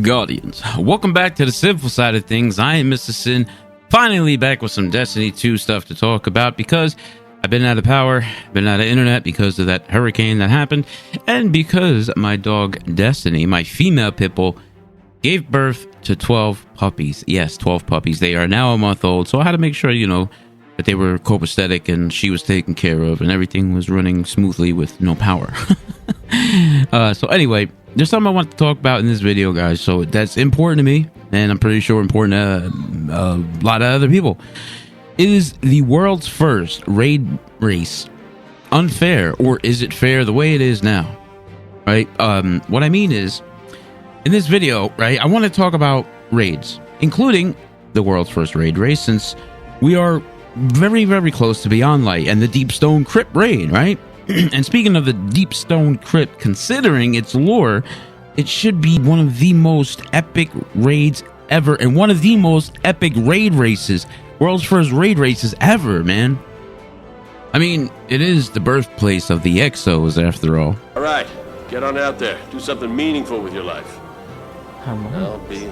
Guardians, welcome back to the Sinful Side of Things. I am Mr. Sin, finally back with some Destiny 2 stuff to talk about because I've been out of power, been out of internet because of that hurricane that happened, and because my dog Destiny, my female pitbull, gave birth to 12 puppies. Yes, 12 puppies. They are now a month old, so I had to make sure, that they were copacetic and she was taken care of and everything was running smoothly with no power. So anyway, there's something I want to talk about in this video, guys. So that's important to me, and I'm pretty sure important to a lot of other people. It is the world's first raid race. Unfair, or is it fair the way it is now? Right? What I mean is, in this video, right, I want to talk about raids, including the world's first raid race, since we are very, very close to Beyond Light and the Deep Stone Crypt raid, right? And speaking of the Deep Stone Crypt, considering its lore, it should be one of the most epic raids ever, and one of the most epic raid races, world's first raid races ever, man. I mean, it is the birthplace of the Exos, after all. All right, get on out there. Do something meaningful with your life. How long? I'll be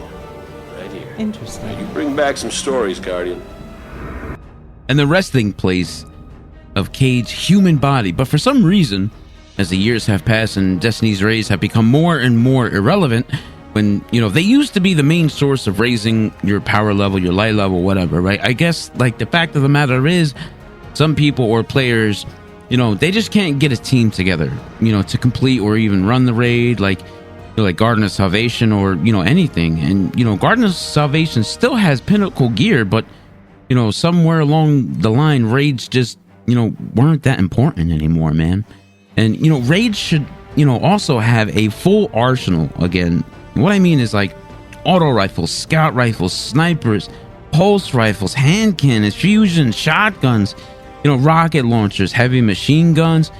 right here. Interesting. You bring back some stories, Guardian. And the resting place of Cade's human body. But for some reason, as the years have passed and Destiny's raids have become more and more irrelevant, when, they used to be the main source of raising your power level, your light level, whatever, right? I guess, the fact of the matter is, some people or players, they just can't get a team together, to complete or even run the raid, like Garden of Salvation or, anything. And, Garden of Salvation still has pinnacle gear, but, somewhere along the line, raids just, weren't that important anymore, man. And, raids should, also have a full arsenal again. What I mean is auto rifles, scout rifles, snipers, pulse rifles, hand cannons, fusion, shotguns, rocket launchers, heavy machine guns,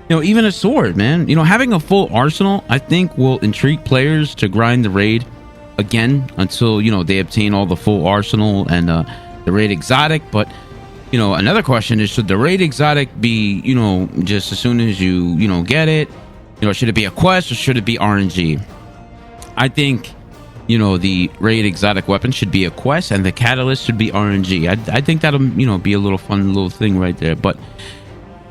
even a sword, man. Having a full arsenal, I think, will intrigue players to grind the raid again until, they obtain all the full arsenal and the raid exotic. But, another question is, should the raid exotic be, just as soon as you, get it? Should it be a quest or should it be RNG? I think, the raid exotic weapon should be a quest and the catalyst should be RNG. I think that'll, be a little fun little thing right there. But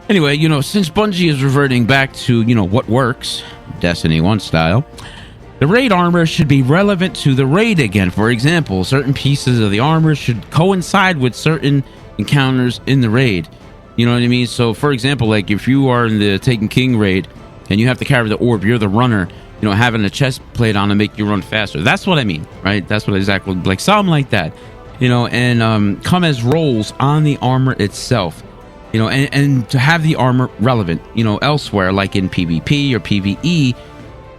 anyway, since Bungie is reverting back to, what works, Destiny 1 style, the raid armor should be relevant to the raid again. For example, certain pieces of the armor should coincide with certain encounters in the raid. You know what I mean? So, for example, if you are in the Taken King raid and you have to carry the orb, you're the runner, having a chest plate on to make you run faster. That's what I mean, right? That's what exactly, something like that. And come as roles on the armor itself. And to have the armor relevant, elsewhere, like in PvP or PvE,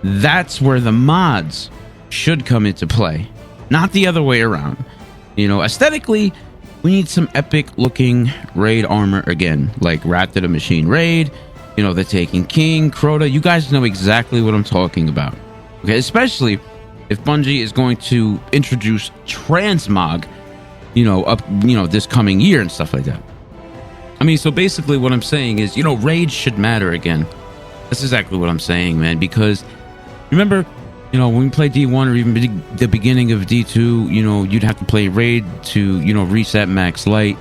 that's where the mods should come into play, not the other way around. Aesthetically, we need some epic looking raid armor again, like Wrath of the Machine raid, the Taken King, Crota. You guys know exactly what I'm talking about. Okay, especially if Bungie is going to introduce transmog, this coming year and stuff like that. I mean, so basically what I'm saying is, raids should matter again. That's exactly what I'm saying, man. Because remember, when we played D1 or even the beginning of D2, you'd have to play raid to, reset max light.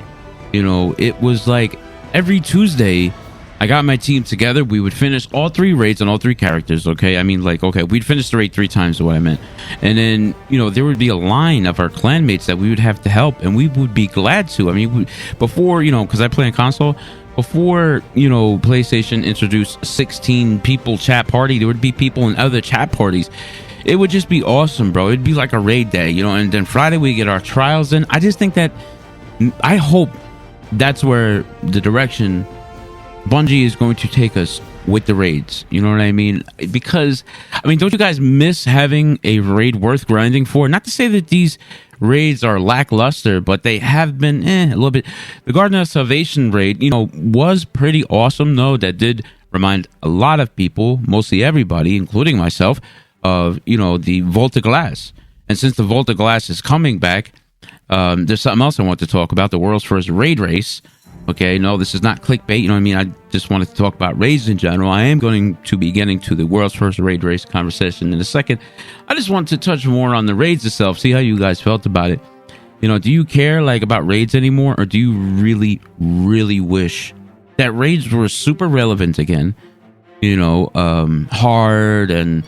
It was like every Tuesday, I got my team together. We would finish all 3 raids on all 3 characters. Okay. I mean, we'd finish the raid 3 times is what I meant. And then, there would be a line of our clanmates that we would have to help, and we would be glad to. I mean, before, because I play on console, before, PlayStation introduced 16 people chat party, there would be people in other chat parties. It would just be awesome, bro. It'd be like a raid day, and then Friday we get our trials in. I just think that, I hope that's where the direction Bungie is going to take us with the raids. You know what I mean? Because, don't you guys miss having a raid worth grinding for? Not to say that these raids are lackluster, but they have been a little bit. The Garden of Salvation raid, was pretty awesome, though. That did remind a lot of people, mostly everybody, including myself, of, the Vault of Glass. And since the Vault of Glass is coming back, there's something else I want to talk about, the world's first raid race. Okay, no, this is not clickbait. You know what I mean? I just wanted to talk about raids in general. I am going to be getting to the world's first raid race conversation in a second. I just wanted to touch more on the raids itself, see how you guys felt about it. You know, do you care like about raids anymore, or do you really, really wish that raids were super relevant again? You know, hard and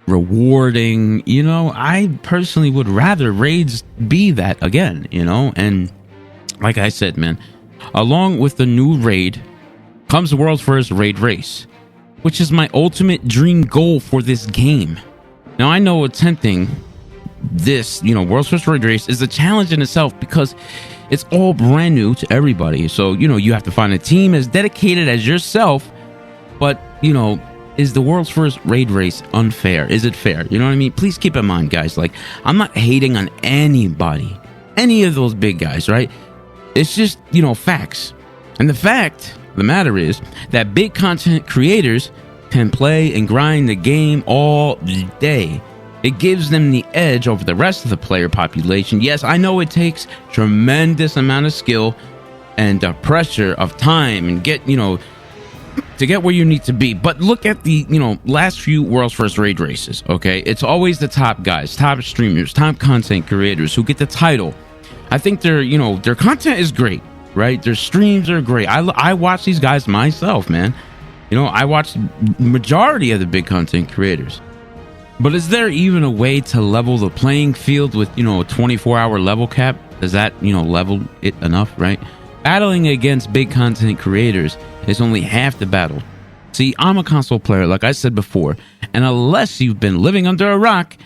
rewarding. You know, I personally would rather raids be that again, you know. And like I said, man, along with the new raid comes the world's first raid race, which is my ultimate dream goal for this game. Now, I know attempting this, you know, world's first raid race is a challenge in itself because it's all brand new to everybody. So, you know, you have to find a team as dedicated as yourself. But, you know, is the world's first raid race unfair? Is it fair? You know what I mean? Please keep in mind, guys, like, I'm not hating on anybody, any of those big guys, right? It's just, you know, facts. And the fact of the matter is that big content creators can play and grind the game all day. It gives them the edge over the rest of the player population. Yes, I know it takes tremendous amount of skill and pressure of time and to get where you need to be. But look at the, you know, last few world's first raid races, okay? It's always the top guys, top streamers, top content creators who get the title. I think their content is great, right? Their streams are great. I watch these guys myself, man. You know, I watch majority of the big content creators. But is there even a way to level the playing field with, you know, a 24-hour level cap? Does that, you know, level it enough, right? Battling against big content creators is only half the battle. See, I'm a console player, like I said before, and unless you've been living under a rock,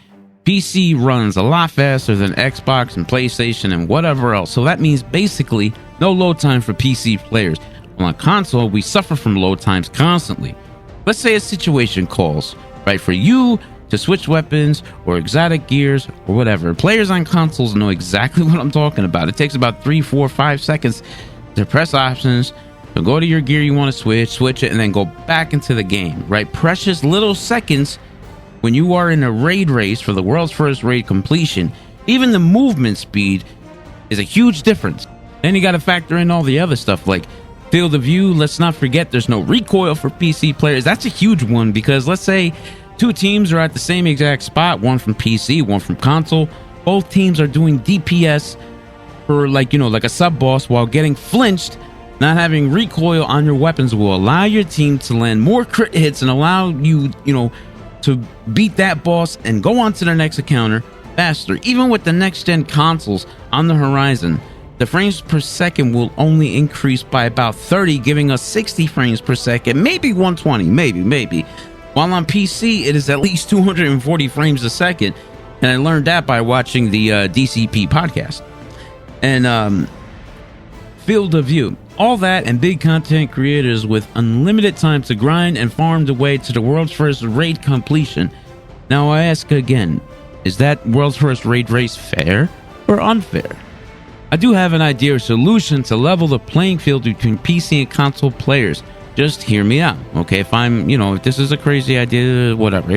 PC runs a lot faster than Xbox and PlayStation and whatever else. So that means basically no load time for PC players. On a console, we suffer from load times constantly. Let's say a situation calls, right, for you to switch weapons or exotic gears or whatever. Players on consoles know exactly what I'm talking about. It takes about 3, 4, 5 seconds to press options, to go to your gear you want to switch it, and then go back into the game, right? Precious little seconds when you are in a raid race for the world's first raid completion. Even the movement speed is a huge difference. Then you got to factor in all the other stuff like field of view. Let's not forget there's no recoil for PC players. That's a huge one because let's say two teams are at the same exact spot, one from PC, one from console. Both teams are doing DPS for like a sub boss while getting flinched. Not having recoil on your weapons will allow your team to land more crit hits and allow you, to beat that boss and go on to the next encounter faster. Even with the next gen consoles on the horizon, the frames per second will only increase by about 30, giving us 60 frames per second, maybe 120, maybe. While on PC, it is at least 240 frames a second. And I learned that by watching the DCP podcast. And field of view. All that and big content creators with unlimited time to grind and farm the way to the world's first raid completion. Now I ask again, is that world's first raid race fair or unfair? I do have an idea or solution to level the playing field between PC and console players. Just hear me out, okay? If this is a crazy idea, whatever.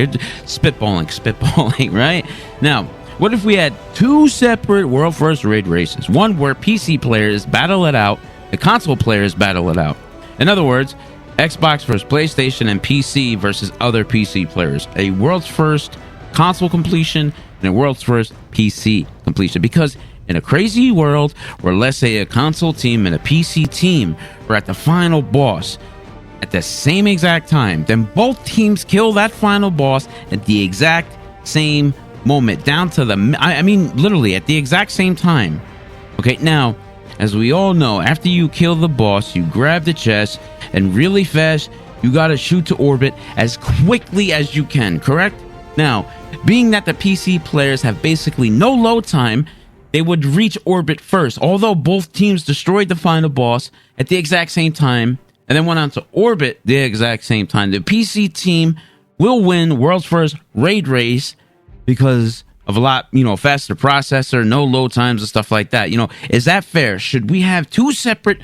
Spitballing, right? Now, what if we had two separate world first raid races? One where PC players battle it out, the console players battle it out. In other words, Xbox versus PlayStation and PC versus other PC players. A world's first console completion and a world's first PC completion. Because in a crazy world where, let's say, a console team and a PC team are at the final boss at the same exact time, then both teams kill that final boss at the exact same moment, down to literally at the exact same time. Okay, now, as we all know, after you kill the boss, you grab the chest, and really fast, you gotta shoot to orbit as quickly as you can, correct? Now, being that the PC players have basically no load time, they would reach orbit first, although both teams destroyed the final boss at the exact same time, and then went on to orbit the exact same time. The PC team will win world's first raid race because of a lot, faster processor, no load times and stuff like that. Is that fair? Should we have two separate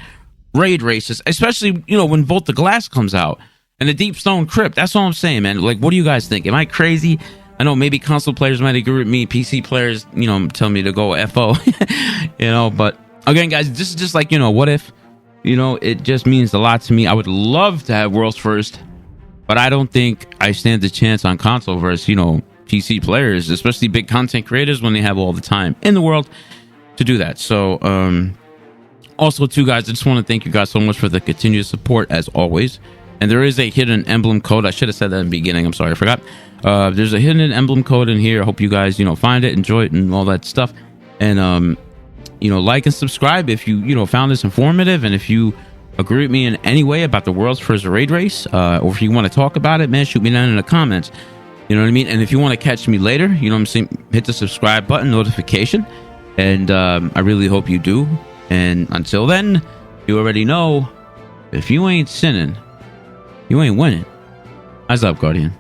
raid races, especially, when Vault the Glass comes out and the Deep Stone Crypt? That's all I'm saying, man. Like, what do you guys think? Am I crazy? I know maybe console players might agree with me. PC players, tell me to go FO, but again, guys, this is just like, what if, You know, it just means a lot to me. I would love to have world's first, but I don't think I stand a chance on console versus, you know, PC players, especially big content creators, when they have all the time in the world to do that. So, also, too, guys, I just want to thank you guys so much for the continuous support, as always. And there is a hidden emblem code. I should have said that in the beginning. I'm sorry, I forgot. There's a hidden emblem code in here. I hope you guys, you know, find it, enjoy it, and all that stuff. And, you know, like and subscribe if you know, found this informative. And if you agree with me in any way about the world's first raid race, or if you want to talk about it, man, shoot me down in the comments. You know what I mean? And if you want to catch me later, you know what I'm saying, hit the subscribe button, notification. And I really hope you do. And until then, you already know, if you ain't sinning, you ain't winning. Eyes up, Guardian.